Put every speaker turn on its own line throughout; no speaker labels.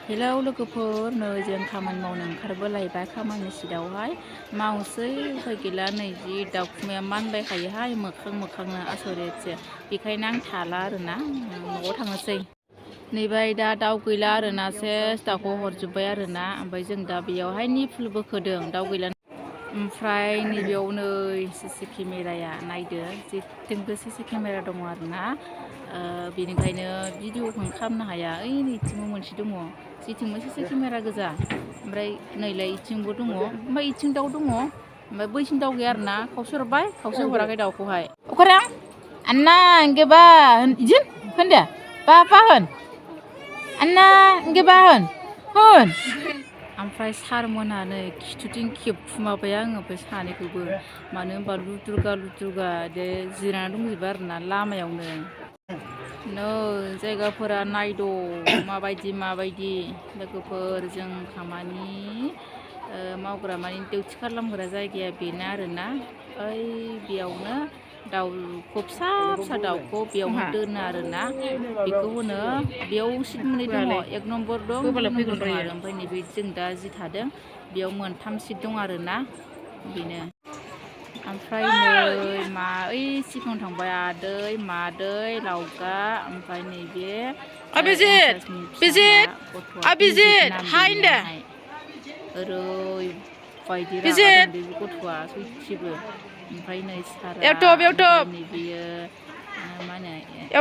Hello लोगोफोर, नै जों खामानि मावनो ओंखारबोलायबाय खामानि सिदावहाय मावसै उफाय गैला। नै जि दाउखुमाया मानबायखायोहाय मोखांनो आसरितसो। बेखायनो आं थाला आरोना, न'आव थांनोसै। नैबाय दा दाउ गैला आरोना, सेस दाउखौ हरजोब्बाय आरोना। ओमफ्राय जों दा बेयावहाय निफुल बोखोदों, दाउ गैला। ओमफ्राय नैबेयाव नै सिसि केमेराया नायदो, जेथिंबो सिसि केमेरा दङ आरोना। बेनिखायनो भिडिअखौनो खालामनो हाया। ओइ नैथिंबो मोनसे दङ, जेथिंबो सिसि केमेरा गोजा। ओमफ्राय नैलाय इथिंबो दङ, ओमफ्राय इथिं दाउ दङ, ओमफ्य बैथिं दाउ गैया आरोना। खावसे हरबाय, खावसे हराखै दाउखौहाय। अखारां अन्ना इंगे बा इदिन होनदो बा होन अन्ना इंगे बा होन। ओमफ्राय सारमोनहा नै खिथुथिं खेबखुमाबाय आङो ओमफ्राय सानैखौबो। मानो होनबा लुद्रुगा जिरायना दंजोबो आरोना लामायावनो। नै जायगाफोरा नायद' माबायदि लोगोफोर। जों खामानि मावग्रा माने डिउटि खालामग्रा जायगाया बेनो आरोना। ओइ बेयावनो दाउखौ फिसा दाउखौ बेयावनो दोनो आरोना। बेखौ होनो, बेयाव सिट मोननै दङ, 1 नम्बर दं 2 नम्बर दं आरो। ओमफ्राय नैबे जों दा जि थादों बेयाव 3 सिट दं आरोना, बेनो। ओमफ्राय नै ओइ सिगाङाव थांबाय आदै मादै लावगा, ओमफ्राय नैबे इनसार्जनि फिसाला गथ'आ बिजित नाम बेनियाहाय। ओरैबायदि रागा जोंदों बे गथ'आ सयथिबो। ओमफ्राय नै सारा, ओमफ्राय नैबेयो मा होनो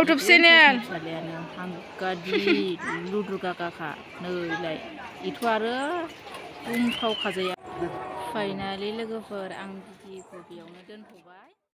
इनसार्जनि फिसालायानो हांगादि लुद्रुगागाखा नैलाय। बेथ' आरो बुंथावखाजाया। फाइनालि लोगोफोर, आं भिडिअखौ बेयावनो दोनथ'बाय।